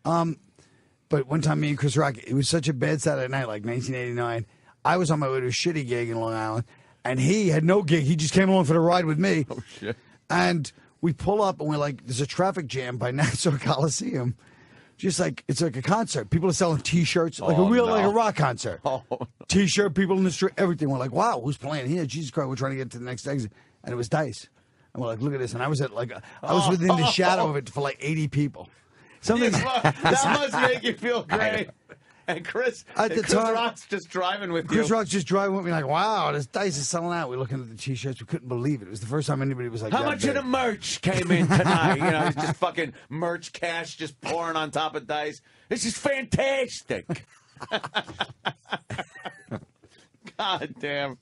But one time, me and Chris Rock, it was such a bad Saturday night, like 1989. I was on my way to a shitty gig in Long Island, and he had no gig. He just came along for the ride with me. Oh, shit. And we pull up, and we're like, there's a traffic jam by Nassau Coliseum. Just like, it's like a concert. People are selling T-shirts, like like a rock concert. Oh, no. T-shirt, people in the street, everything. We're like, wow, who's playing here? Jesus Christ, we're trying to get to the next exit. And it was Dice. And we're like, look at this. And I was at I was within the shadow of it for like 80 people. Something that must make you feel great. And Chris Rock's just driving with you. Chris Rock's just driving with me like, wow, this Dice is selling out. We're looking at the T-shirts. We couldn't believe it. It was the first time anybody was like, how much of the merch came in tonight? It's just fucking merch cash just pouring on top of Dice. This is fantastic. God damn.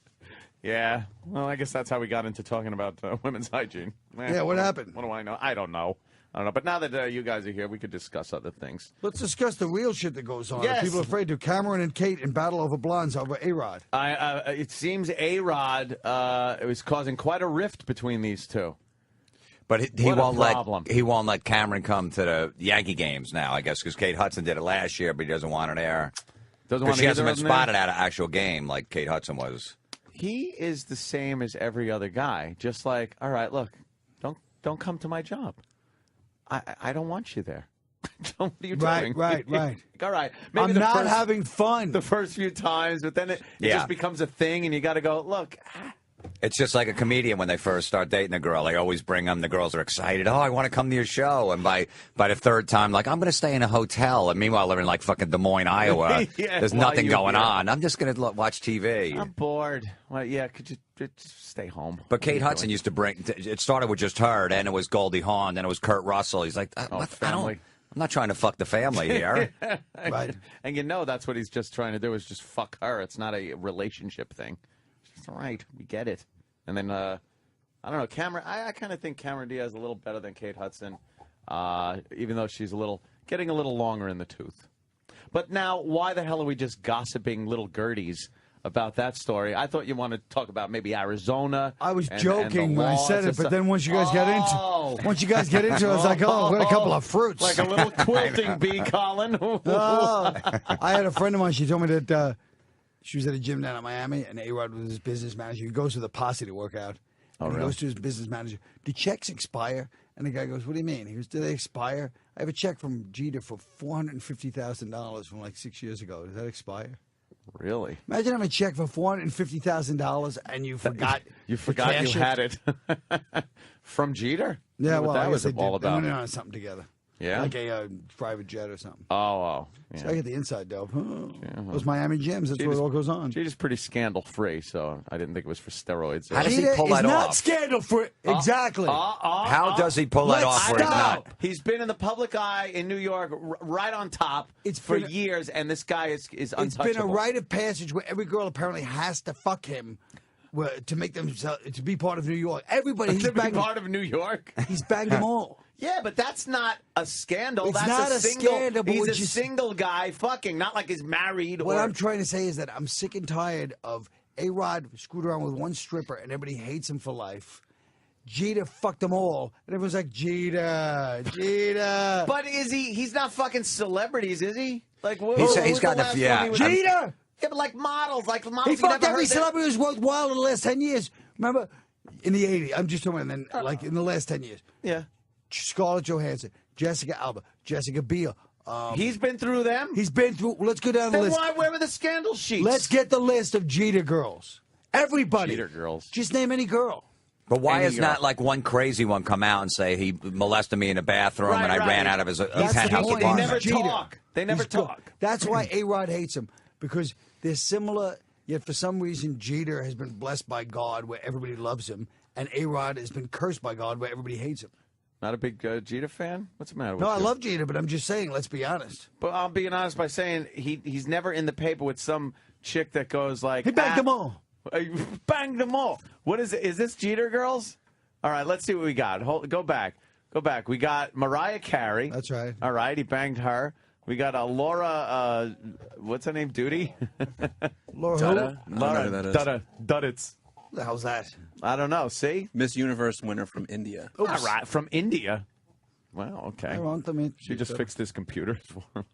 Yeah. Well, I guess that's how we got into talking about women's hygiene. Yeah, what happened? What do I know? I don't know. But now that you guys are here, we could discuss other things. Let's discuss the real shit that goes on. Yes. People are afraid to. Cameron and Kate in battle over blondes over A-Rod. It seems A-Rod was causing quite a rift between these two. But he won't let Cameron come to the Yankee games now, I guess, because Kate Hudson did it last year, but he doesn't want her there. Because she hasn't been spotted at an actual game like Kate Hudson was. He is the same as every other guy. Just like, all right, look, don't come to my job. I don't want you there. What are you doing? Right. All right. Maybe I'm not having fun the first few times, but then it just becomes a thing, and you got to go, look. It's just like a comedian when they first start dating a girl. They always bring them. The girls are excited. Oh, I want to come to your show. And by the third time, like, I'm going to stay in a hotel. And meanwhile, they're in, like, fucking Des Moines, Iowa. There's nothing going on. I'm just going to watch TV. I'm bored. Well, yeah, could you just stay home? But Kate Hudson used to bring – it started with just her. Then it was Goldie Hawn. Then it was Kurt Russell. He's like, family. I'm not trying to fuck the family here. Right. And that's what he's just trying to do is just fuck her. It's not a relationship thing. It's all right. We get it. And then, I don't know, Cameron. I kind of think Cameron Diaz is a little better than Kate Hudson, even though she's getting a little longer in the tooth. But now, why the hell are we just gossiping little Gerties about that story? I thought you wanted to talk about maybe Arizona. I was joking when I said it, but then once you guys get into it, I was like, oh, what a couple of fruits. Like a little quilting bee, Colin. I had a friend of mine, she told me that she was at a gym down in Miami, and A-Rod was his business manager. He goes with a posse to work out. And he goes to his business manager, do checks expire? And the guy goes, what do you mean? He goes, do they expire? I have a check from Jeter for $450,000 from like 6 years ago. Does that expire? Really? Imagine having a check for $450,000 and you forgot. You had it from Jeter. Yeah, well, that was all about. They went on something together. Yeah, like a private jet or something. Oh. Yeah. So I get the inside dope. Those Miami gyms. That's where it all goes on. Jeter's pretty scandal free, so I didn't think it was for steroids. How does he pull that off? Not scandal free. Exactly. How does he pull that off? Where it's not? He's been in the public eye in New York, right on top for years, and this guy is untouchable. It's been a rite of passage where every girl apparently has to fuck him. To make themselves to be part of New York. Everybody he's banged part of New York. He's banged them all. Yeah, but that's not a scandal. It's that's not a scandal. He's a single guy fucking, not like he's married. What I'm trying to say is that I'm sick and tired of A-Rod screwed around with one stripper and everybody hates him for life. Jeter fucked them all, and everyone's like, Jeter. But is he? He's not fucking celebrities, is he? Like he's got the Jeter. Yeah, but like models. He fucked every celebrity who's worked wild in the last 10 years. Remember? In the 80s. I'm just talking about like in the last 10 years. Yeah. Scarlett Johansson, Jessica Alba, Jessica Biel. He's been through them? He's been through. Let's go down the list. Then where were the scandal sheets? Let's get the list of Jeter girls. Everybody. Jeter girls. Just name any girl. But why is not like one crazy one come out and say he molested me in the bathroom and I ran out of his penthouse apartment? They never talk. They never talk. That's why A-Rod hates him, because they're similar, yet for some reason Jeter has been blessed by God where everybody loves him, and A-Rod has been cursed by God where everybody hates him. Not a big Jeter fan? What's the matter with you? No, I love Jeter, but I'm just saying, let's be honest. But I'm being honest by saying he's never in the paper with some chick that goes like... He banged them all. Banged them all. What is it? Is this Jeter girls? All right, let's see what we got. Go back. We got Mariah Carey. That's right. All right, he banged her. We got Laura, what's her name, Duty? Laura Duddits. What the hell's that? I don't know. See? Miss Universe winner from India. All right, from India. Well, okay. I want them. She just fixed his computer for him.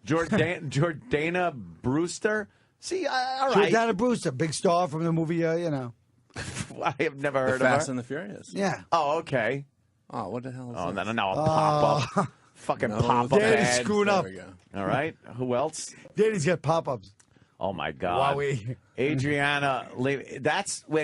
Jordana Brewster. See, all right. Jordana Brewster, big star from the movie, I have never heard of her. Fast and the Furious. Yeah. Oh, okay. Oh, what the hell is Oh, that? no, a pop-up. Fucking pop-up Danny's ad. screwing up. There we go. All right. Who else? Danny's got pop-ups. Oh, my God. Wowie. Adriana. Wait,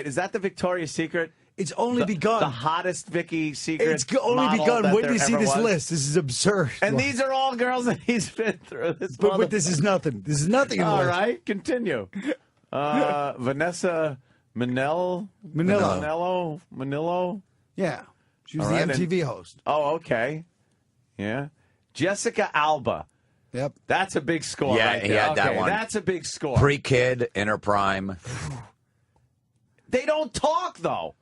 is that the Victoria's Secret? It's only begun. The hottest Vicky Secret. It's only model begun. that Wait till there you see ever this was. list. This is absurd. And these are all girls that he's been through. But this is nothing. This is nothing in the All list. right, continue. Vanessa Manillo. Yeah. She was All the right, MTV host. Oh, okay. Yeah. Jessica Alba. Yep. That's a big score. Yeah, right he there. had that Okay, one. That's a big score. Pre-kid, in her prime. They don't talk though.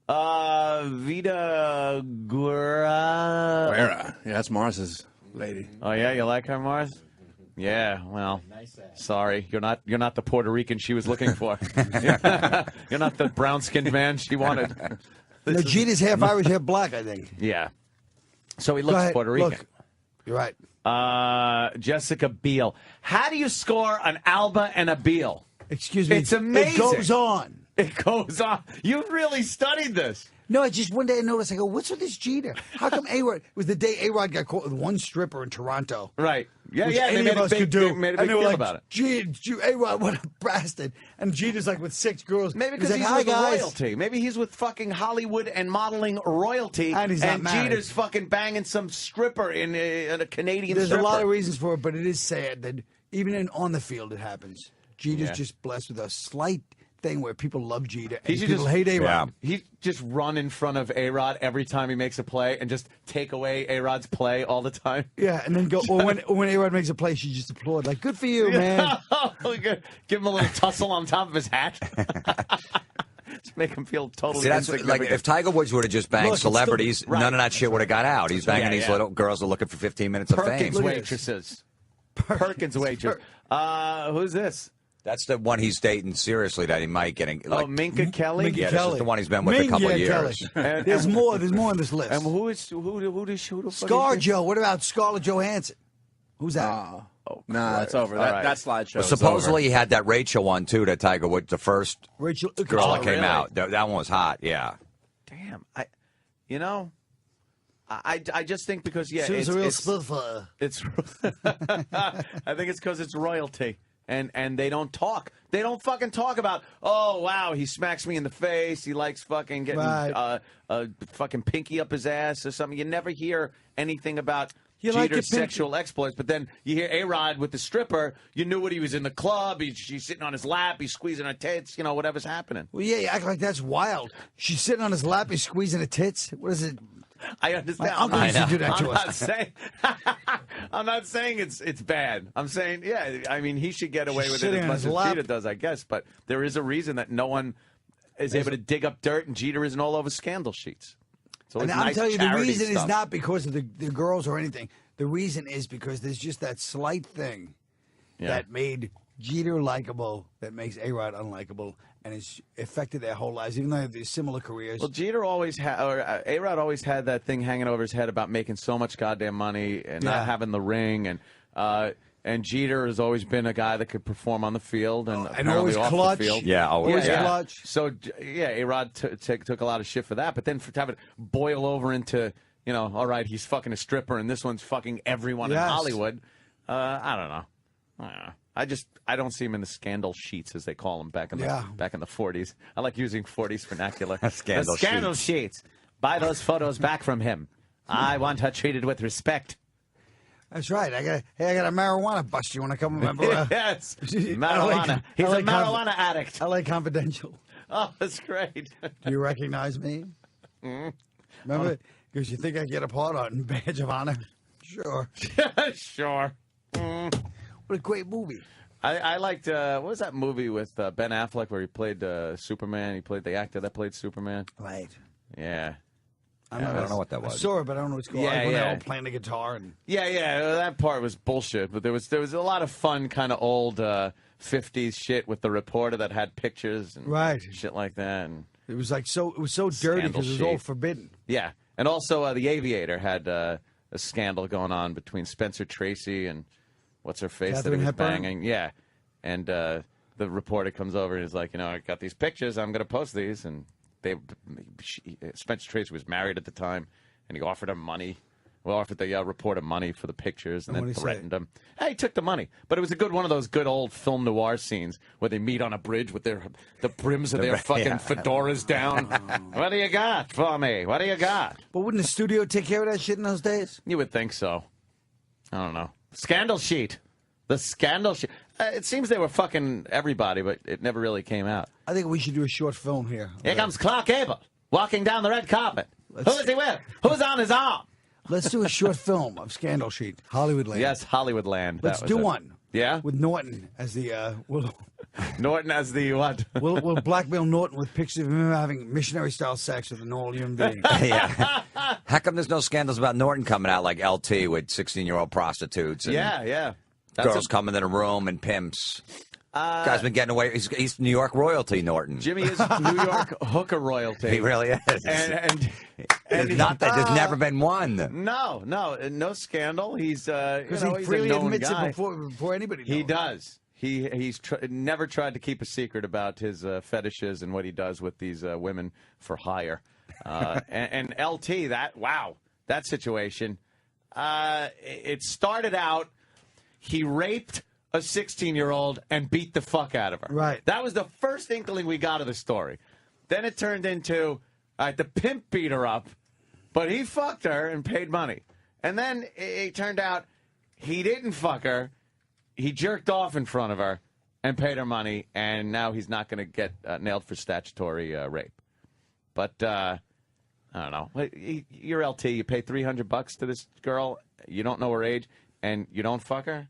Vida Guerra. Guerra. Yeah, that's Mars's lady. Oh yeah, you like her, Mars? Yeah. Well, sorry, you're not the Puerto Rican she was looking for. You're not the brown-skinned man she wanted. No, Jeter's half Irish, half black, I think. Yeah. So he Go looks ahead. Puerto Rican. Look. You're right. Jessica Biel. How do you score an Alba and a Biel? Excuse me. It's amazing. It goes on. It goes on. You really studied this. No, I just one day I noticed, I go, what's with this Jeter? How come A-Rod, it was the day A-Rod got caught with one stripper in Toronto. Right. Yeah, Which yeah. any They made of a us big, could do. they made a And big they were deal like, about it. A-Rod, what a bastard. And Jeter's like with 6 girls. Maybe because like, he's hi, with guys. royalty. Maybe he's with fucking Hollywood and modeling royalty. And he's not married. Jeter's fucking banging some stripper in a Canadian There's stripper. a lot of reasons for it, but it is sad that even on the field it happens. Jeter's Yeah. just blessed with a slight thing where people love Jeter and He should people just- hate A-Rod. Yeah. He just run in front of A-Rod every time he makes a play and just take away A-Rod's play all the time. Yeah, and then go, or when A-Rod makes a play, she just applaud, like, good for you, man. Give him a little tussle on top of his hat. Just make him feel totally See, that's like insignificant. if Tiger Woods would have just banged Look, it's still- celebrities, right. none of that shit would have got out. He's banging these little girls who are looking for 15 minutes of fame. Perkins Look at waitresses. Perkins waitress. Who's this? That's the one he's dating seriously that he might get. Oh, Minka Kelly. Minka Yeah, this Kelly. is the one he's been with a couple of years. And- There's more on this list. And who the fuck is this? ScarJo. What about Scarlett Johansson? Who's that? Nah, it's over. All right. That slideshow. But is supposedly he had that Rachel one too. That Tiger Woods, the first Rachel. girl that came really? out. That one was hot. Yeah. Damn. I just think because She was a real spitfire. it's I think it's because it's royalty. And they don't talk. They don't fucking talk about, oh, wow, he smacks me in the face. He likes fucking getting Right. fucking pinky up his ass or something. You never hear anything about You like Jeter's your pinky? sexual exploits. But then you hear A-Rod with the stripper. You knew what he was in the club. She's sitting on his lap. He's squeezing her tits. You know, whatever's happening. Well, yeah, you act like that's wild. She's sitting on his lap, he's squeezing her tits. What is it? I understand. My uncle used to do that to I'm us. not saying. I'm not saying it's bad. I'm saying, yeah. I mean, he should get away She's with it sitting as on much his as lap. Jeter does, I guess. But there is a reason that no one is able to dig up dirt, and Jeter isn't all over scandal sheets. So And it's I'm nice telling you, the charity reason is stuff. not because of the girls or anything. The reason is because there's just that slight thing that made Jeter likable, that makes A-Rod unlikable, and it's affected their whole lives, even though they have these similar careers. Well, Jeter always had, or A-Rod always had that thing hanging over his head about making so much goddamn money and not having the ring, and Jeter has always been a guy that could perform on the field and apparently always off clutch. the field. Yeah, always. Always clutch. So yeah, A-Rod took a lot of shit for that, but then to have it boil over into, all right, he's fucking a stripper and this one's fucking everyone in Yes. Hollywood. I don't know. I don't see him in the scandal sheets, as they call them back in the 40s. I like using 40s vernacular. Scandal The scandal sheets. Buy those photos back from him. I want her treated with respect. That's right. I got a marijuana bust. You want to come remember? Yes, I marijuana. like- He's I like a marijuana addict. I like Confidential. Oh, that's great. Do you recognize me? Remember? Because you think I get a part on Badge of Honor? Sure. Sure. What a great movie. I liked, what was that movie with Ben Affleck where he played Superman? He played the actor that played Superman. Right. Yeah. I don't know what that I was. saw it, but I don't know what's going on. Yeah, Like when they're yeah. all playing the guitar. And Yeah, that part was bullshit. But there was a lot of fun kind of old 50s shit with the reporter that had pictures and Right. shit like that. And it was so dirty Scandal because it was all sheet. forbidden. yeah. And also, The Aviator had a scandal going on between Spencer Tracy and what's her face Catherine that he was Hepburn? banging. Yeah, and the reporter comes over and is like, I got these pictures. I'm going to post these. And Spencer Tracy was married at the time, and he offered him money. Well, offered the reporter money for the pictures, and then threatened him. Hey, he took the money, but it was one of those good old film noir scenes where they meet on a bridge with the brims of their fucking fedoras down. What do you got for me? What do you got? But wouldn't the studio take care of that shit in those days? You would think so. I don't know. Scandal sheet. The scandal sheet. It seems they were fucking everybody, but it never really came out. I think we should do a short film here. Here comes Clark Gable walking down the red carpet. Who is he with? Who's on his arm? Let's do a short film of Scandal Sheet, Hollywoodland. Yes, Hollywoodland. Let's do one. Yeah? With Norton as the... Norton as the what? We'll blackmail Norton with pictures of him having missionary-style sex with a normal human being. Yeah. How come there's no scandals about Norton coming out like LT with 16-year-old prostitutes? And Yeah. Girls coming in a room and pimps. Guy's been getting away. He's New York royalty, Norton. Jimmy is New York hooker royalty. He really is. And there's never been one. No scandal. He's Because he's he freely a known admits guy. it before anybody knows. He does. He's never tried to keep a secret about his fetishes and what he does with these women for hire. And LT, that situation. It started out. He raped a 16-year-old and beat the fuck out of her. Right. That was the first inkling we got of the story. Then it turned into, the pimp beat her up, but he fucked her and paid money. And then it turned out he didn't fuck her. He jerked off in front of her and paid her money, and now he's not going to get nailed for statutory rape. But, I don't know. You're LT. You pay $300 to this girl. You don't know her age, and you don't fuck her?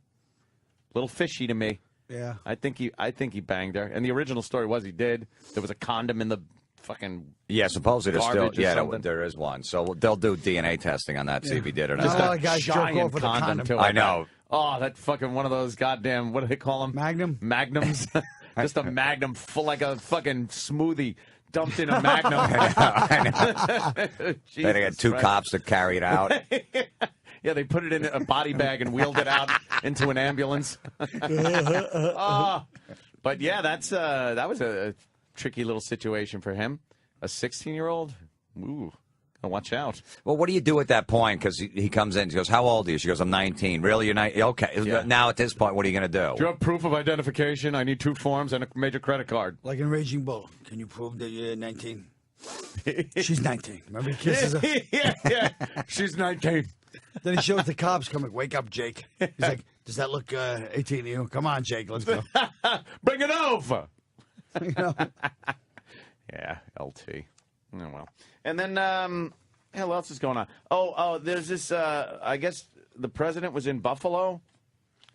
Little fishy to me. Yeah. I think he banged her. And the original story was he did. There was a condom in the fucking supposedly there's still something. there is one. So they'll do DNA testing on that, see if he did or not. Just a lot of guys jerk off giant with a condom. too. I know. Oh, that fucking one of those goddamn, what do they call them? Magnums. Just a magnum full like a fucking smoothie dumped in a magnum. I know. They got two cops to carry it out. Yeah, they put it in a body bag and wheeled it out into an ambulance. But yeah, that was a tricky little situation for him. A 16-year-old? Ooh, gotta watch out. Well, what do you do at that point? Because he comes in, he goes, how old are you? She goes, I'm 19. Really? You're 19? Okay. Yeah. Now at this point, what are you going to do? Do you have proof of identification? I need 2 forms and a major credit card. Like in Raging Bull. Can you prove that you're 19? She's 19. Remember he kisses her? Yeah. She's 19. Then he shows the cops coming, wake up, Jake. He's like, does that look 18 to you? Come on, Jake, let's go. Bring it over. You know? Yeah, LT. Oh, well. And then, what else is going on? Oh, there's this, I guess the president was in Buffalo.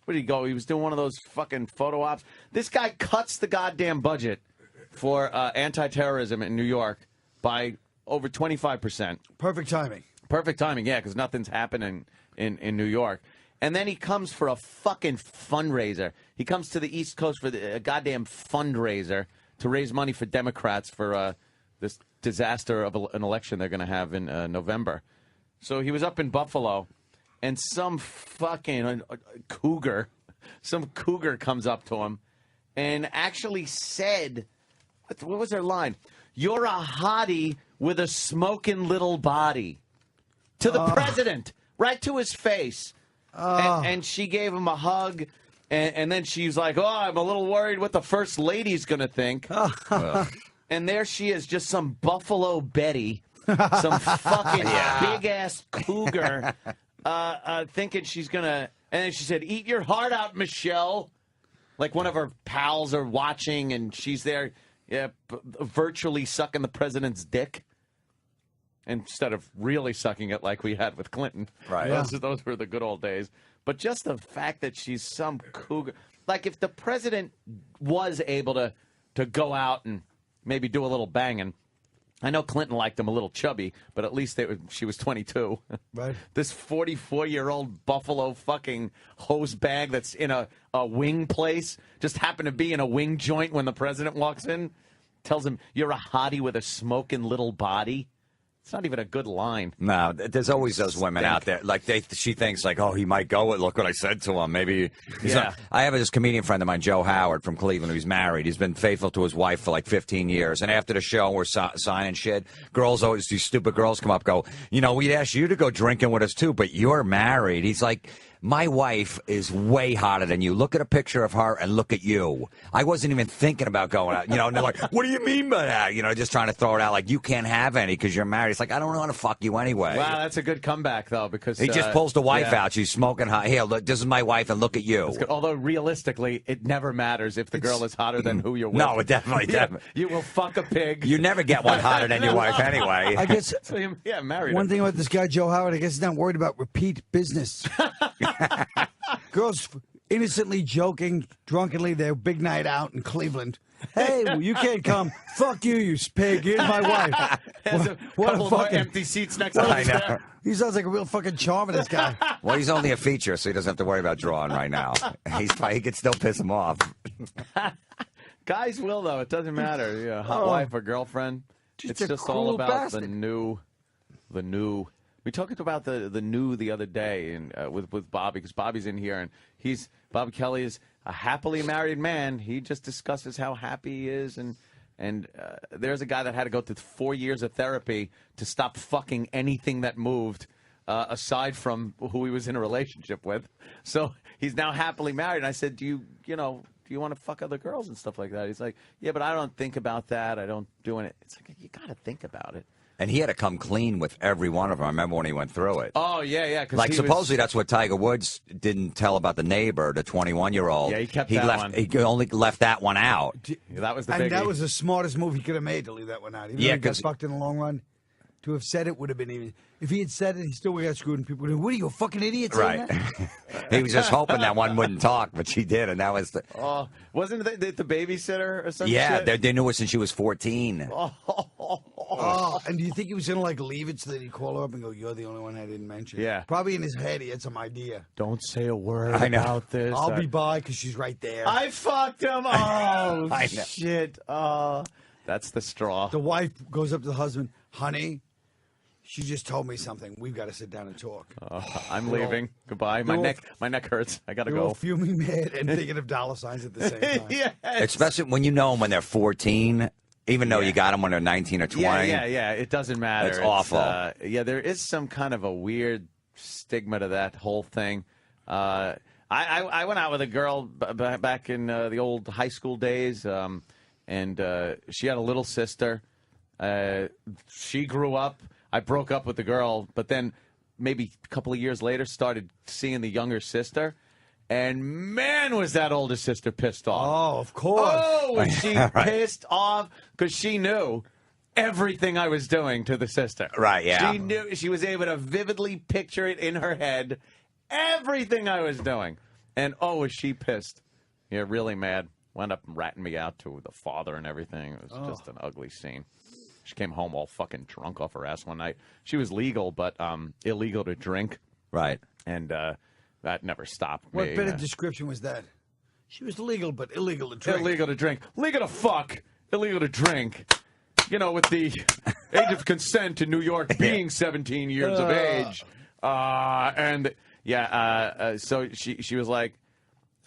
Where did he go? He was doing one of those fucking photo ops. This guy cuts the goddamn budget for anti-terrorism in New York by over 25%. Perfect timing. Perfect timing, yeah, because nothing's happening in New York. And then he comes for a fucking fundraiser. He comes to the East Coast for a goddamn fundraiser to raise money for Democrats for this disaster of an election they're going to have in November. So he was up in Buffalo, and some fucking cougar comes up to him and actually said, what was their line? You're a hottie with a smoking little body. To the president, right to his face. And she gave him a hug, and then she's like, I'm a little worried what the first lady's going to think. And there she is, just some Buffalo Betty, some fucking big-ass cougar, thinking she's going to... And then she said, eat your heart out, Michelle. Like one of her pals are watching, and she's there virtually sucking the president's dick. Instead of really sucking it like we had with Clinton. Right. Those were the good old days. But just the fact that she's some cougar. Like if the president was able to go out and maybe do a little banging. I know Clinton liked him a little chubby, but at least she was 22. Right. This 44-year-old Buffalo fucking hose bag that's in a wing place just happened to be in a wing joint when the president walks in. Tells him, you're a hottie with a smoking little body. It's not even a good line. No, there's always those women out there. Like she thinks like, oh, he might go. Look what I said to him. Maybe he's not. I have this comedian friend of mine, Joe Howard from Cleveland, who's married. He's been faithful to his wife for like 15 years. And after the show, we're signing shit. Girls always, these stupid girls come up, go, you know, we'd ask you to go drinking with us too, but you're married. He's like, my wife is way hotter than you. Look at a picture of her and look at you. I wasn't even thinking about going out. You know, and they're like, what do you mean by that? You know, just trying to throw it out like you can't have any because you're married. It's like, I don't want to fuck you anyway. Wow, that's a good comeback, though, because... He just pulls the wife out. She's smoking hot. Here, look, this is my wife, and look at you. Although, realistically, it never matters if the girl is hotter than who you're with. No, it definitely. You will fuck a pig. You never get one hotter than your wife anyway. I guess... So, yeah, married One him. thing about this guy, Joe Howard, I guess he's not worried about repeat business. Girls innocently joking, drunkenly, their big night out in Cleveland. Hey, well, you can't come. Fuck you, you pig. Here's my wife. What a fucking empty seats next to I him. know. He sounds like a real fucking charmer, this guy. Well, he's only a feature, so he doesn't have to worry about drawing right now. He could still piss him off. Guys will, though. It doesn't matter. Yeah, hot wife or girlfriend. It's just all about bastard. the new. We talked about the new the other day and with Bobby, because Bobby's in here, and Bobby Kelly is a happily married man. He just discusses how happy he is, and there's a guy that had to go through 4 years of therapy to stop fucking anything that moved, aside from who he was in a relationship with. So he's now happily married. And I said, do you want to fuck other girls and stuff like that? He's like, yeah, but I don't think about that. I don't do it. It's like, you got to think about it. And he had to come clean with every one of them. I remember when he went through it. Oh, yeah. Like, supposedly that's what Tiger Woods didn't tell about the neighbor, the 21-year-old. Yeah, he kept that one. He only left that one out. Yeah, that was the biggie. And that was the smartest move he could have made to leave that one out. Even though he got fucked in the long run. To have said it would have been even. If he had said it, he still would have got screwed, and people would have, what are you, a fucking idiot? Right. He was just hoping that one wouldn't talk, but she did, and that was the. Wasn't it the babysitter or something? Yeah, they knew her since she was 14. And do you think he was going to, leave it so that he'd call her up and go, you're the only one I didn't mention? Yeah. Probably in his head, he had some idea. Don't say a word about this. I'll be by because she's right there. I fucked him. Oh, I know. shit. Oh, that's the straw. The wife goes up to the husband, honey, she just told me something. We've got to sit down and talk. I'm leaving. Goodbye. My neck hurts. I got to They're go. all fuming mad and thinking of dollar signs at the same time. Yeah. Especially when you know them when they're 14, even though you got them when they're 19 or 20. Yeah. It doesn't matter. It's awful. There is some kind of a weird stigma to that whole thing. I went out with a girl back in the old high school days, and she had a little sister. She grew up. I broke up with the girl, but then maybe a couple of years later started seeing the younger sister. And man, was that older sister pissed off. Oh, of course. Oh, was she pissed off? Because she knew everything I was doing to the sister. Right, yeah. She knew. She was able to vividly picture it in her head, everything I was doing. And oh, was she pissed. Yeah, really mad. Wound up ratting me out to the father and everything. It was just an ugly scene. She came home all fucking drunk off her ass one night. She was legal, but illegal to drink. Right. And that never stopped me. What better description was that? She was legal, but illegal to drink. Illegal to drink. Legal to fuck. Illegal to drink. You know, with the age of consent in New York being 17 years of age. So she was like,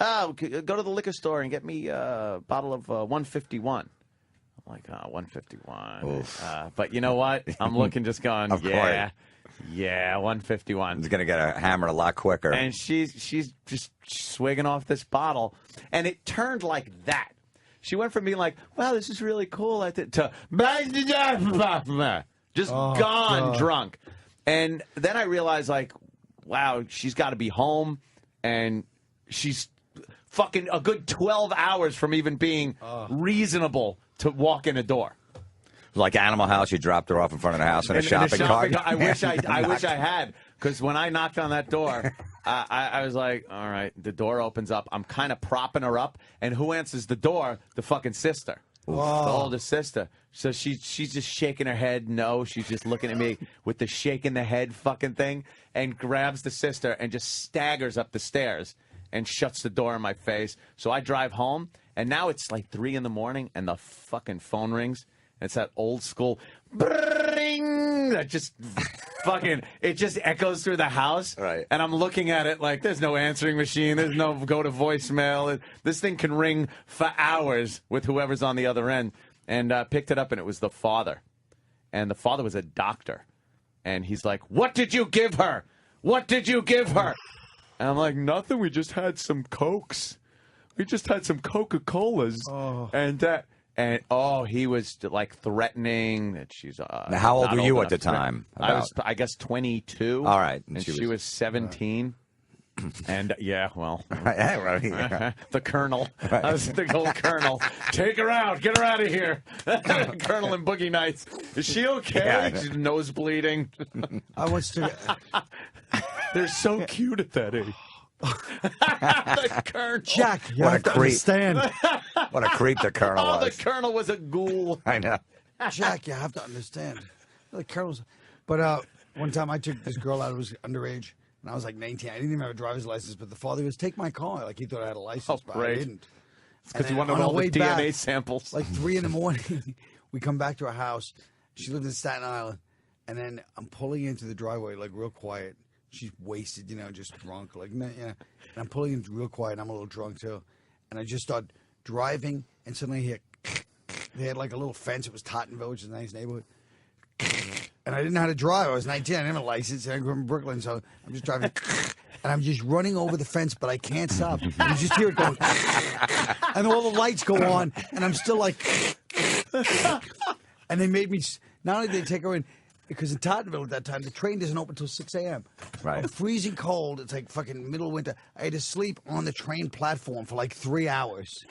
oh, go to the liquor store and get me a bottle of 151. I'm like, 151. But you know what? I'm looking, just going, yeah, 151. He's going to get hammered a lot quicker. And she's just swigging off this bottle. And it turned like that. She went from being like, wow, this is really cool, to just gone drunk. And then I realized, like, wow, she's got to be home. And she's fucking a good 12 hours from even being reasonable to walk in a door. Like Animal House, you dropped her off in front of the house in a shopping cart. I wish I had, because when I knocked on that door, I was like, all right, the door opens up. I'm kind of propping her up, and who answers the door? The fucking sister, the older sister. So she's just shaking her head. No, she's just looking at me with the shaking the head fucking thing, and grabs the sister and just staggers up the stairs and shuts the door in my face. So I drive home, and now it's like 3 in the morning, and the fucking phone rings. It's that old school, brrrr, bing, that just fucking, it just echoes through the house. Right. And I'm looking at it like there's no answering machine. There's no go to voicemail. This thing can ring for hours with whoever's on the other end. And picked it up, and it was the father. And the father was a doctor. And he's like, what did you give her? What did you give her? And I'm like, nothing. We just had some Cokes. We just had some Coca-Colas. Oh. And he was like threatening that she's. Now, how old were you at the time? I was, I guess, 22. All right, and she was 17. And yeah, well, the Colonel. Right. I was the old Colonel. Take her out. Get her out of here. Colonel and Boogie Nights. Is she okay? Yeah. She's nose bleeding. I once took. They're so cute at that age. The Colonel. Jack, you What have a to creep. understand. What a creep the Colonel Oh, the was. Colonel was a ghoul. I know. Jack, you have to understand. The Colonel's. But one time I took this girl out who was underage, and I was like 19. I didn't even have a driver's license, but the father goes, "Take my car." Like he thought I had a license, but great. I didn't. It's because And you then wanted on all our the way DNA back, samples. Like 3 a.m, we come back to our house. She lived in Staten Island, and then I'm pulling into the driveway like real quiet. She's wasted, just drunk, like And I'm pulling in real quiet. I'm a little drunk too, and I just start driving, and suddenly I hear. They had like a little fence. It was Tottenville, which is a nice neighborhood. And I didn't know how to drive. I was 19. I didn't have a license. And I grew up in Brooklyn, so I'm just driving. And I'm just running over the fence, but I can't stop. You just hear it going. And all the lights go on, and I'm still like. And they made me. Not only did they take her in, because in Tottenville at that time, the train doesn't open until 6 a.m. Right. I'm freezing cold. It's like fucking middle of winter. I had to sleep on the train platform for like 3 hours.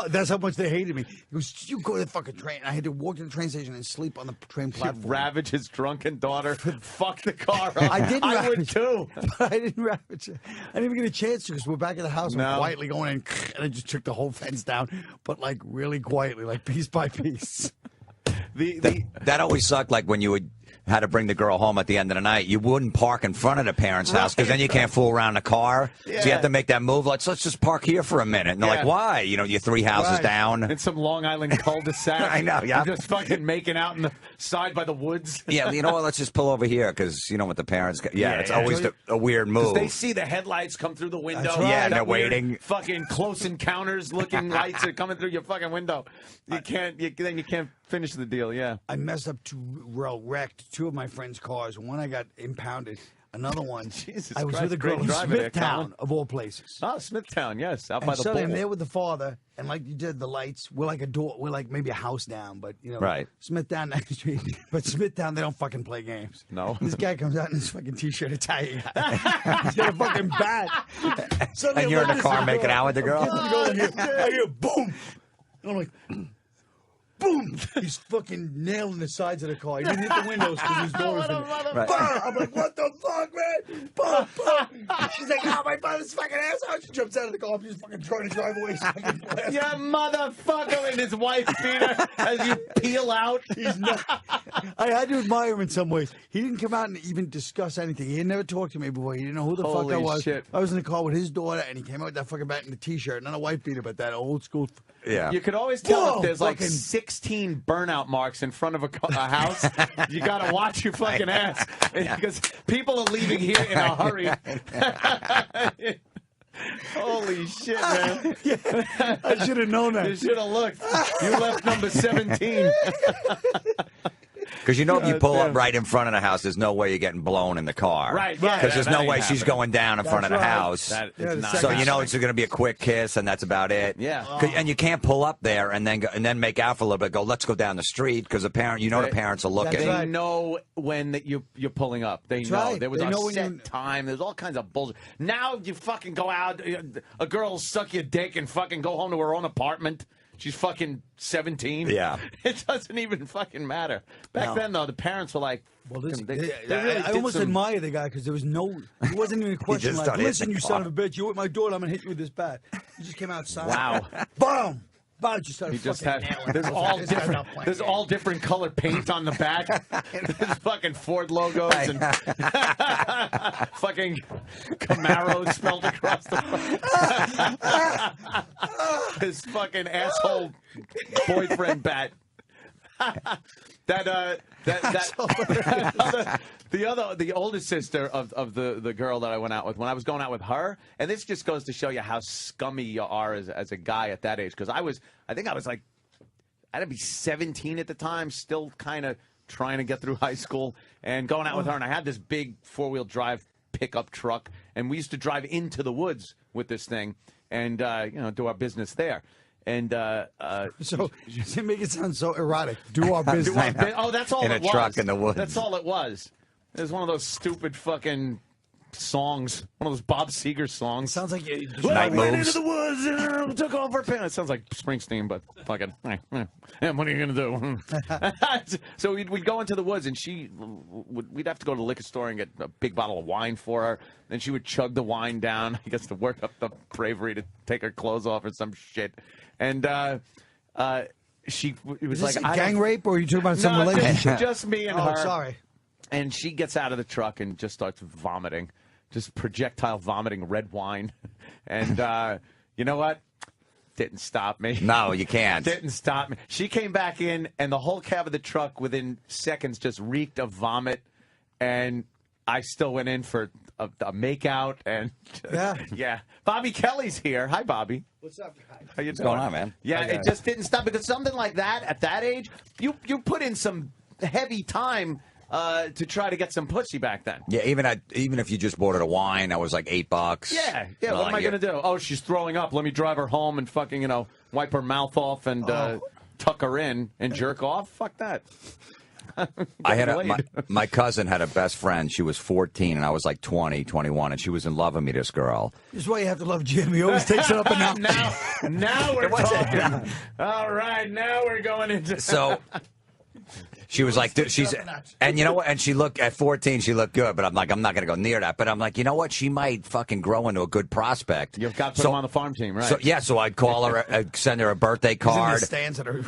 That's how much they hated me. He goes, "You go to the fucking train." And I had to walk to the train station and sleep on the train platform. Ravage his drunken daughter. Fuck the car up. I didn't. I would ravage- too. But I didn't ravage it. I didn't even get a chance to because we're back in the house. No. I'm quietly going in, and I just took the whole fence down, but like really quietly, like piece by piece. That always sucked, like when you had to bring the girl home at the end of the night. You wouldn't park in front of the parents' house because then you can't fool around the car. Yeah. So you have to make that move. Let's just park here for a minute. And they're like, why? You're 3 houses Right. down. In some Long Island cul-de-sac. I know, yeah. You're just fucking making out in the side by the woods. Yeah, you know what? Let's just pull over here because what the parents. It's yeah. always a weird move. They see the headlights come through the window. That's right. Yeah, and That they're weird waiting. Fucking Close Encounters looking lights are coming through your fucking window. Then you can't finish the deal. Yeah. I messed up wrecked 2 of my friends' cars. One I got impounded. Another one, Jesus I was Christ, with a girl great in driving there, Smithtown, Colin. of all places. Oh, Smithtown, yes, out by And the suddenly I'm bowl. there with the father, and like you did, the lights. We're like a door. We're like maybe a house down, but Right. Smithtown next to the street. But Smithtown, they don't fucking play games. No. This guy comes out in his fucking t-shirt, Italian guy. He's got a fucking bat. Suddenly And I'm you're in like the this car to making out with the girl? I hear boom. And I'm like. Boom! He's fucking nailing the sides of the car. He didn't hit the windows because his door was in it. Right. Bah! I'm like, what the fuck, man? Boom, boom. She's like, oh, my father's fucking asshole. She jumps out of the car. I'm just fucking trying to drive away. Fucking blast. Yeah, motherfucker, and his wife beater as you peel out. He's not. I had to admire him in some ways. He didn't come out and even discuss anything. He had never talked to me before. He didn't know who the fuck Holy I was. shit. I was in the car with his daughter, and he came out with that fucking bat in the t-shirt, not a white beater, but that old school. Yeah. You could always tell Whoa, if there's like fucking- 16 burnout marks in front of a house. You got to watch your fucking ass because people are leaving here in a hurry. Holy shit, man. I should have known that. You should have looked. You left number 17. Because if you pull damn. up right in front of the house, there's no way you're getting blown in the car. Right, yeah, Because there's that no ain't way she's happening. going down in front of the right. house. That Yeah, is the not second- So happening. it's going to be a quick kiss, and that's about it. Yeah. And you can't pull up there and then make out for a little bit. Go, let's go down the street because the parents are looking. That's They right. know when that you're pulling up. They know. right. There was They a know when set you- time. There's all kinds of bullshit. Now you fucking go out. A girl will suck your dick and fucking go home to her own apartment. She's fucking 17. Yeah. It doesn't even fucking matter. Back No. then, though, the parents were like, Well, this, they I really did almost some- admire the guy because there was it wasn't even a question just like, started listen, hitting you the son car. of a bitch, you hit my door, I'm going to hit you with this bat. He just came outside. Wow. Boom! Boom! Just started He just fucking had. nailing There's it. all This guy's different. not playing There's games. all different color paint on the back. There's fucking Ford logos and fucking Camaro spelled across the front. His fucking asshole boyfriend bat. the oldest sister of the girl that I went out with, when I was going out with her, and this just goes to show you how scummy you are as a guy at that age. Because I think I was like, I'd be 17 at the time, still kind of trying to get through high school, and going out with her. And I had this big 4-wheel drive pickup truck, and we used to drive into the woods with this thing, and do our business there. And so you make it sound so erotic. Do our business. That's all in it was. In a truck in the woods. That's all it was. It was one of those stupid fucking songs, one of those Bob Seger songs. It sounds like I went into the woods and took over. It sounds like Springsteen, but fucking. What are you gonna do? So we'd go into the woods, and we'd have to go to the liquor store and get a big bottle of wine for her. Then she would chug the wine down. I guess to work up the bravery to take her clothes off or some shit. And it was Is like this a gang rape, or are you talking about some no, relationship? just me and her. Oh, sorry. And she gets out of the truck and just starts vomiting, just projectile vomiting red wine. And you know what? Didn't stop me. No, you can't. Didn't stop me. She came back in, and the whole cab of the truck within seconds just reeked of vomit. And I still went in for a makeout. And yeah. Bobby Kelly's here. Hi, Bobby. What's up, guys? How you What's doing? going on, man? Yeah, it just didn't stop, because something like that at that age, you put in some heavy time to try to get some pussy back then. Yeah, even if you just ordered a wine, that was like $8. Yeah. What am I going to do? Oh, she's throwing up. Let me drive her home and fucking, wipe her mouth off and tuck her in and jerk off. Fuck that. I had my cousin had a best friend. She was 14, and I was like 20, 21, and she was in love with me, this girl. This is why you have to love Jim. He always takes it up a notch. Now we're talking. All right, now we're going into... So... She was like, and you know what? And she looked, at 14, she looked good, but I'm like, I'm not going to go near that. But I'm like, you know what? She might fucking grow into a good prospect. You've got to put them on the farm team, right? So I'd call her, send her a birthday card,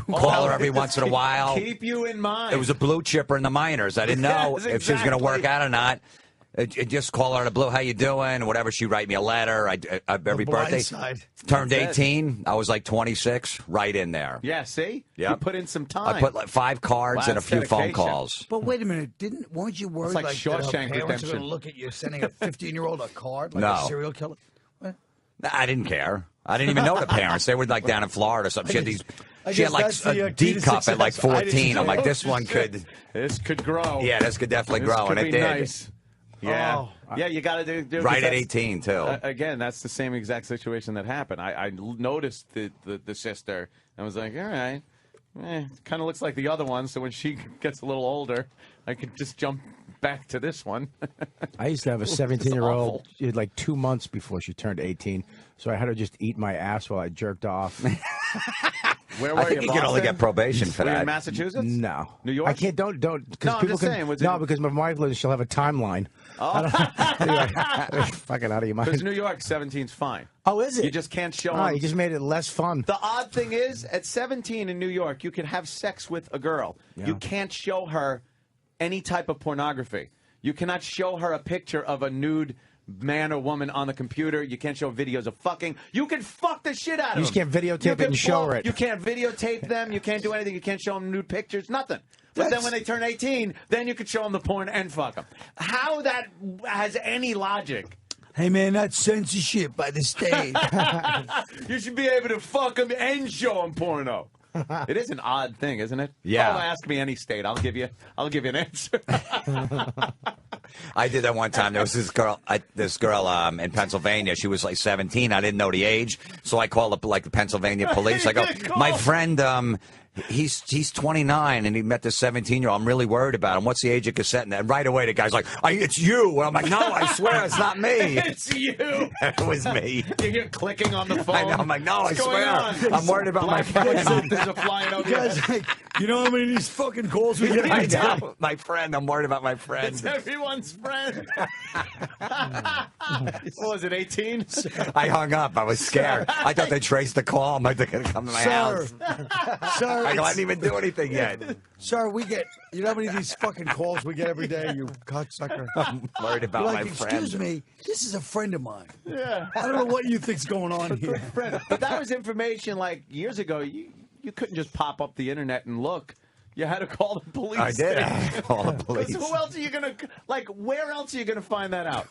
call her every once in a while. Keep you in mind. It was a blue chipper in the minors. I didn't know if she was going to work out or not. Just call her in the blue, how you doing? Whatever, she'd write me a letter. Every birthday. Turned 18. I was like 26, right in there. Yeah, see? Yeah. You put in some time. I put like 5 cards and a few phone calls. But wait a minute, weren't you worried like that Shawshank her parents Redemption. are going to look at you sending a 15-year-old a card like No. a serial killer? What? I didn't care. I didn't even know the parents. They were like down in Florida or something. She had like a D cup at like 14. I'm like, this one could. This could grow. Yeah, this could definitely grow, and it did. Nice. Yeah, yeah, you got to do right at 18 too. Again, that's the same exact situation that happened. I noticed the sister and was like, all right, kind of looks like the other one. So when she gets a little older, I could just jump back to this one. I used to have a 17-year-old like 2 months before she turned 18, so I had her just eat my ass while I jerked off. Where were I think you can only get probation for Were you that. in Massachusetts? No. New York? I can't. Don't. No, I'm just saying. Because my wife lives. She'll have a timeline. Oh. Fucking out of your mind. Because New York, 17's fine. Oh, is it? You just can't show Oh, them. you just made it less fun. The odd thing is, at 17 in New York, you can have sex with a girl. Yeah. You can't show her any type of pornography. You cannot show her a picture of a nude man or woman on the computer. You can't show videos of fucking. You can fuck the shit out of them. You just can't videotape it and show her it. You can't videotape them. You can't do anything. You can't show them nude pictures. Nothing. But then when they turn 18, then you can show them the porn and fuck them. How that has any logic? Hey, man, that's censorship by the state. You should be able to fuck them and show them porno. It is an odd thing, isn't it? Yeah. Oh, ask me any state. I'll give you an answer. I did that one time. There was this girl in Pennsylvania. She was like 17. I didn't know the age, so I called up like the Pennsylvania police. I go, my friend, he's 29 and he met this 17-year-old. I'm really worried about him. What's the age of cassette? And right away the guy's like, it's you. And I'm like, no, I swear it's not me. It's you. It was me. You hear clicking on the phone. I know. I'm like, no, What's I swear. going on? I'm worried about my friend. Helicopters are flying over You guys, like, you know how many of these fucking calls we get? I know. My friend. I'm worried about my friend. It's everyone's friend. What was it, 18? I hung up. I was scared. I thought they traced the call. I'm like, they're going to come to my house. Sir, I go, I didn't even do anything yet. sir, we get, you know how many of these fucking calls we get every day, you cocksucker? I'm worried about You're my like, friend. excuse me, this is a friend of mine. Yeah. I don't know what you think's going on here. But that was information like years ago. You couldn't just pop up the internet and look. You had to call the police. I did call the police. Who else are you gonna where else are you gonna find that out?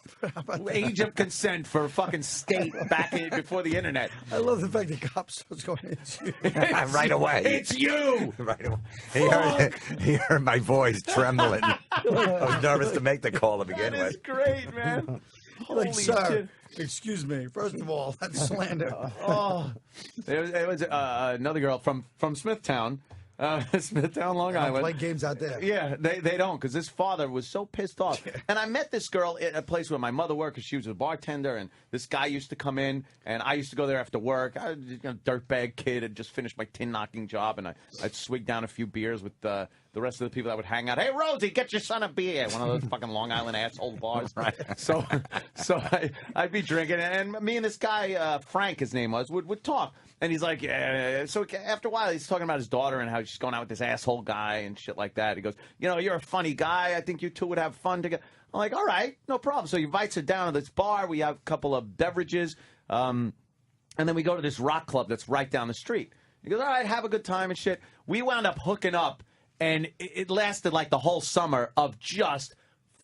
Age of consent for a fucking state back before the internet. I love the fact that cops starts going, it's you. Right away. It's you. Right away. He heard my voice trembling. I was nervous to make the call to begin That is with. great, man. Holy Like, sir, shit. excuse me. First of all, that's slander. It was another girl from Smithtown. Smithtown, Long I Island. play games out there. Yeah, they don't, because this father was so pissed off. And I met this girl at a place where my mother worked, because she was a bartender, and this guy used to come in, and I used to go there after work. I was a dirtbag kid, had just finished my tin-knocking job, and I'd swig down a few beers with the rest of the people that would hang out. Hey, Rosie, get your son a beer. One of those fucking Long Island asshole bars. Right. So I'd be drinking, and me and this guy, Frank, his name was, would talk. And he's like, yeah. So after a while, he's talking about his daughter and how she's going out with this asshole guy and shit like that. He goes, you're a funny guy. I think you two would have fun together. I'm like, all right, no problem. So he invites her down to this bar. We have a couple of beverages. And then we go to this rock club that's right down the street. He goes, all right, have a good time and shit. We wound up hooking up, and it lasted like the whole summer of just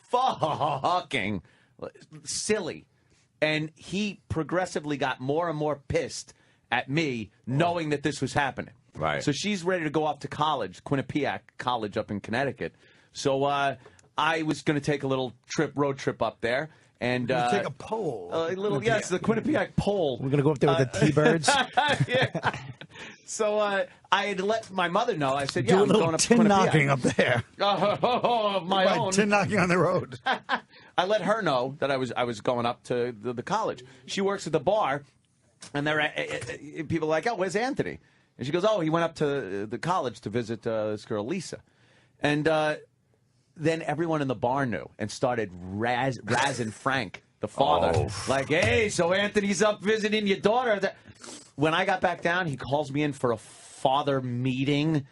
fucking silly. And he progressively got more and more pissed at me, knowing that this was happening. Right. So she's ready to go off to college, Quinnipiac College up in Connecticut. So I was going to take a little road trip up there. And take a poll. Yes, the Quinnipiac poll. We're going to go up there with the T-Birds. Yeah. So I had let my mother know. I said, Do I'm going up to tin Quinnipiac. knocking up there. Of my own. Tin knocking on the road. I let her know that I was going up to the college. She works at the bar. And there, people are like, oh, where's Anthony? And she goes, oh, he went up to the college to visit this girl, Lisa. And then everyone in the bar knew and started razzing Frank, the father. Like, hey, so Anthony's up visiting your daughter. When I got back down, he calls me in for a father meeting,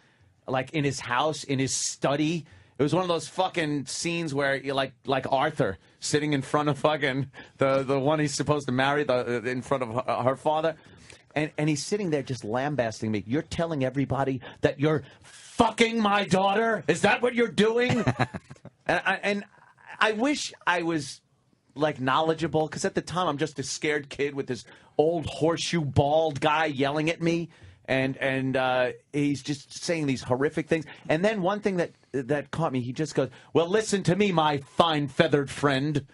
like in his house, in his study. It was one of those fucking scenes where you're like Arthur sitting in front of fucking the one he's supposed to marry in front of her father. And he's sitting there just lambasting me. You're telling everybody that you're fucking my daughter? Is that what you're doing? and I wish I was like knowledgeable, because at the time I'm just a scared kid with this old horseshoe bald guy yelling at me. And he's just saying these horrific things. And then one thing that caught me, he just goes, well, listen to me, my fine feathered friend.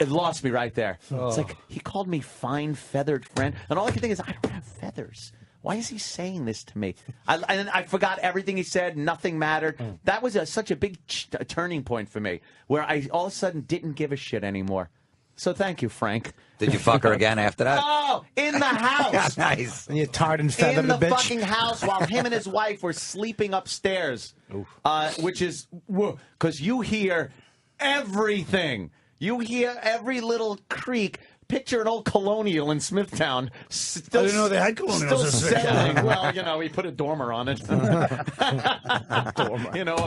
It lost me right there. It's like, he called me fine feathered friend. And all I can think is, I don't have feathers. Why is he saying this to me? And I forgot everything he said. Nothing mattered. That was such a big turning point for me, where I all of a sudden didn't give a shit anymore. So thank you, Frank. Did you fuck her again after that? Oh, in the house. Nice. And you tarred and feathered in the bitch. fucking house while him and his wife were sleeping upstairs. Which is, because you hear everything. You hear every little creak. Picture an old colonial in Smithtown. Still, I didn't know they had colonials in still Smithtown. settling. Well, he put a dormer on it. A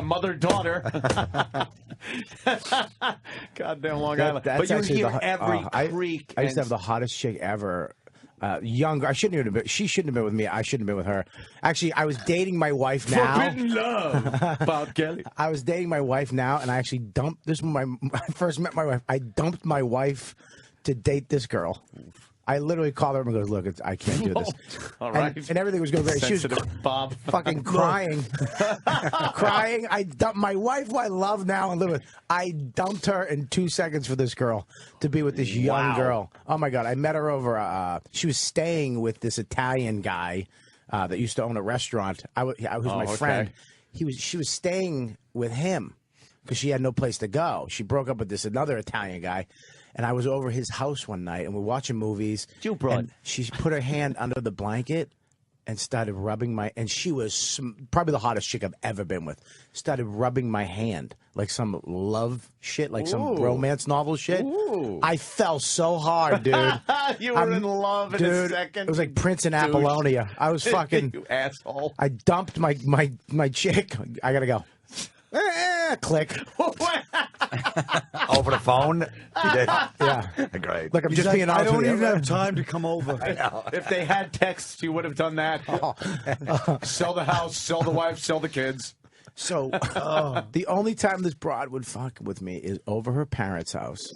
mother-daughter. Goddamn Long Island. That's But you actually hear every creak. I used to have the hottest chick ever. Younger. She shouldn't have been with me. I shouldn't have been with her. Actually, I was dating my wife now. Forbidden love. Bob Kelly. I was dating my wife now, and I actually dumped this when I first met my wife. I dumped my wife to date this girl. I literally called her and goes, look, I can't do this. All right. And everything was going great. She was Bob. fucking crying. Crying. I dumped my wife, who I love now and live with. I dumped her in 2 seconds for this girl to be with this young girl. Oh, my God. I met her over. She was staying with this Italian guy that used to own a restaurant. I was my friend. She was staying with him because she had no place to go. She broke up with this another Italian guy. And I was over his house one night, and we're watching movies. And she put her hand under the blanket and started rubbing my... And she was probably the hottest chick I've ever been with. Started rubbing my hand like some love shit, like some romance novel shit. Ooh. I fell so hard, dude. You were in love in a second. It was like Prince in Apollonia. I was fucking... You asshole. I dumped my chick. I gotta go. Click. Over the phone? You did? Yeah. Great. Look, I'm He's just like, being I honest don't with you. even have time to come over. I know. If they had texts, you would have done that. Sell the house, sell the wife, sell the kids. So the only time this broad would fuck with me is over her parents' house.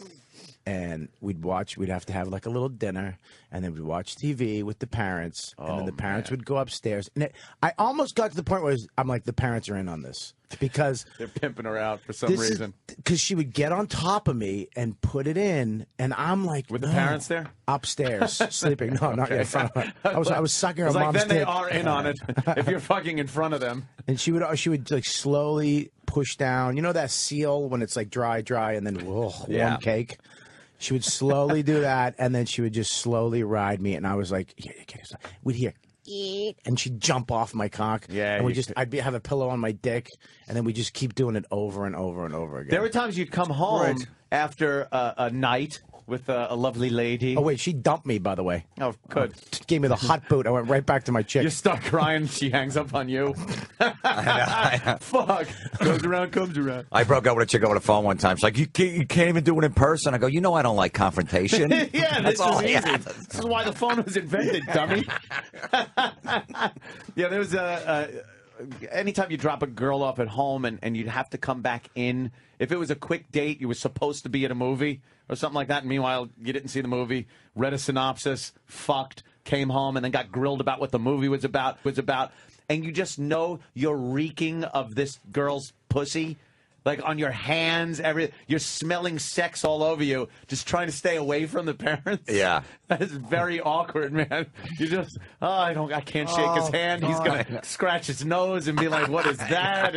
And we'd have to have like a little dinner, and then we'd watch TV with the parents, and then the parents would go upstairs. And I almost got to the point where I'm like, the parents are in on this because they're pimping her out for some reason. Because she would get on top of me and put it in, and I'm like, with the parents there upstairs sleeping. No, not in front of her. I was sucking her mom's then tit. they are in on it if you're fucking in front of them. And she would like slowly push down. You know that seal when it's like dry, and then warm cake. She would slowly do that, and then she would just slowly ride me, and I was like, we'd hear, eat, and she'd jump off my cock. Yeah, and I'd have a pillow on my dick, and then we just keep doing it over and over and over again. There were times you'd come home after a night with a lovely lady. Oh, wait, she dumped me, by the way. Oh, good. Gave me the hot boot. I went right back to my chick. You start crying, she hangs up on you. Fuck. Goes around, comes around. I broke up with a chick over the phone one time. She's like, you can't even do it in person. I go, you know I don't like confrontation. Yeah, this is easy. This is why the phone was invented, dummy. Yeah, there was anytime you drop a girl off at home and you'd have to come back in. If it was a quick date, you were supposed to be at a movie or something like that. And meanwhile, you didn't see the movie, read a synopsis, fucked, came home, and then got grilled about what the movie was about. And you just know you're reeking of this girl's pussy. Like on your hands, you're smelling sex all over you, just trying to stay away from the parents. Yeah. That is very awkward, man. You just, I can't shake his hand. He's going to scratch his nose and be like, what is that?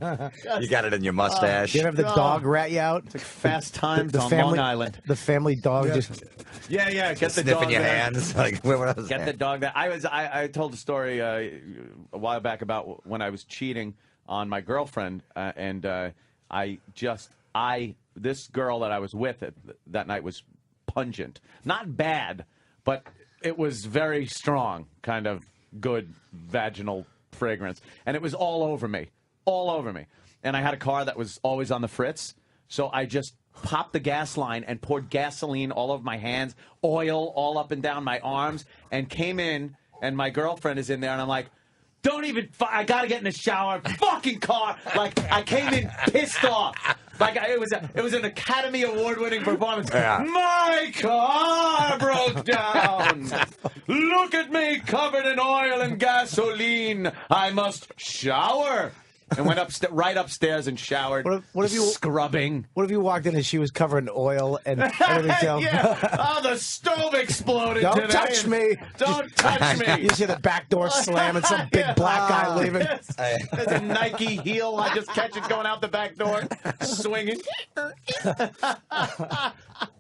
You got it in your mustache. You have the dog rat you out? It's like Fast Times on family, Long Island. The family dog just... Yeah, get the sniffing dog your there. hands. Like, where was Get that? the dog there. I told a story a while back about when I was cheating on my girlfriend, and this girl that I was with that night was pungent. Not bad, but it was very strong, kind of good vaginal fragrance. And it was all over me. And I had a car that was always on the fritz, so I just popped the gas line and poured gasoline all over my hands, oil all up and down my arms, and came in, and my girlfriend is in there, and I'm like, don't even, I gotta get in the shower, fucking car. Like, I came in pissed off. Like, it was an Academy Award-winning performance. Yeah. My car broke down. Look at me, covered in oil and gasoline. I must shower. And went right upstairs and showered. What if you scrubbing? What if you walked in and she was covered in oil and everything else? Yeah. Oh, the stove exploded. Don't today. touch me. Don't touch me. You see the back door slam and some big black guy leaving. There's a Nike heel. I just catch it going out the back door, swinging.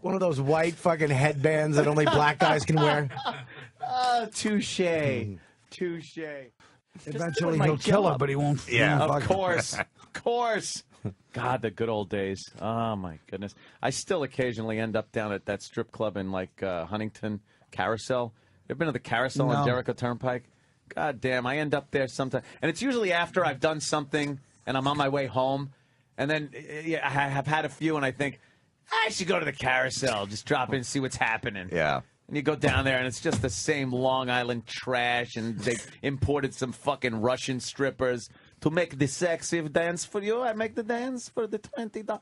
One of those white fucking headbands that only black guys can wear. Touche. Touche. Eventually he'll kill her, but he won't. Yeah. Of course. God, the good old days. Oh, my goodness. I still occasionally end up down at that strip club in, like, Huntington Carousel. You ever been to the Carousel on Jericho Turnpike? God damn, I end up there sometimes. And it's usually after I've done something and I'm on my way home. And then I have had a few and I think, I should go to the Carousel. Just drop in and see what's happening. Yeah. And you go down there, and it's just the same Long Island trash, and they imported some fucking Russian strippers to make the sexy dance for you. I make the dance for the $20.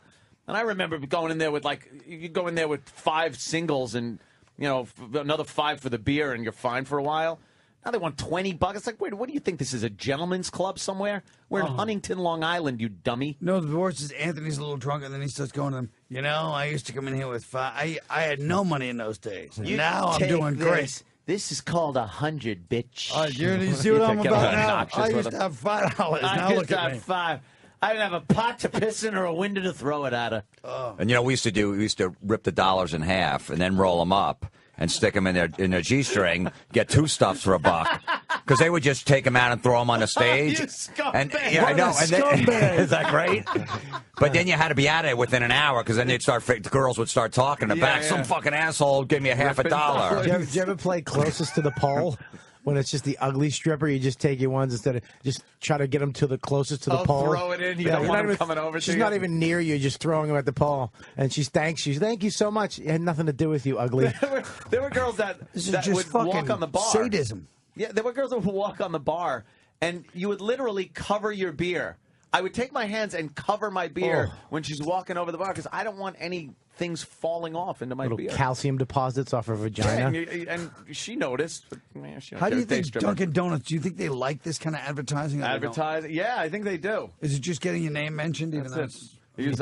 And I remember going in there with, like, you go in there with 5 singles and, you know, another 5 for the beer, and you're fine for a while. Now they want $20. It's like, wait, what do you think? This is a gentleman's club somewhere? We're in Huntington, Long Island, you dummy. No, the worst is Anthony's a little drunk, and then he starts going to them. You know, I used to come in here with 5. I had no money in those days. And now I'm doing great. This is called 100, bitch. You see what I'm Get about now? obnoxious I with used him. to have $5. Now I look just at got me. 5. I didn't have a pot to piss in or a window to throw it at her. And you know, we used to rip the dollars in half and then roll them up and stick them in their G-string, get 2 stuffs for $1. Because they would just take them out and throw them on the stage. You scumbag. And yeah, I know. What a And then, scumbag. is that great? But then you had to be at it within an hour because then the girls would start talking in the back. Yeah. Some fucking asshole gave me a half a dollar. Did you ever play closest to the pole? when it's just the ugly stripper, you just take your ones instead of just try to get them to the closest to the pole. Throw it in. You don't want them coming over to you. She's not even near you, just throwing them at the pole. And she thanks you. Thank you so much. It had nothing to do with you, ugly. There were girls that would walk on the bar. Sadism. Yeah, there were girls that would walk on the bar, and you would literally cover your beer. I would take my hands and cover my beer when she's walking over the bar because I don't want any things falling off into my beer. Calcium deposits off her vagina. Yeah, and she noticed. But, she How do you think Dunkin' Donuts, do you think they like this kind of advertising? Advertising? Yeah, I think they do. Is it just getting your name mentioned? Even though it's use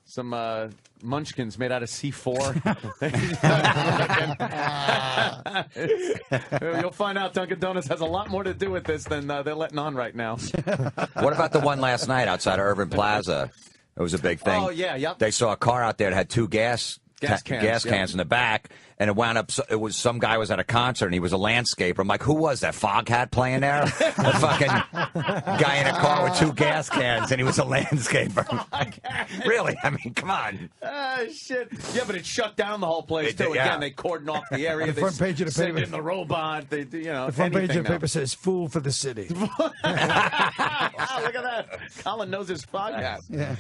some munchkins made out of C4. You'll find out Dunkin' Donuts has a lot more to do with this than they're letting on right now. What about the one last night outside of Urban Plaza? It was a big thing. Oh, yeah, yep. They saw a car out there that had two gas cans in the back, and it wound up. It was some guy was at a concert, and he was a landscaper. I'm like, who was that? Foghat playing there? A fucking guy in a car with two gas cans, and he was a landscaper. Really? I mean, come on. Shit. Yeah, but it shut down the whole place too. Yeah. Again, they cordoned off the area. The front page of the send paper. in the robot. They, the front page of the paper says "Fool for the City." Wow, look at that. Colin knows his Foghat. Yeah.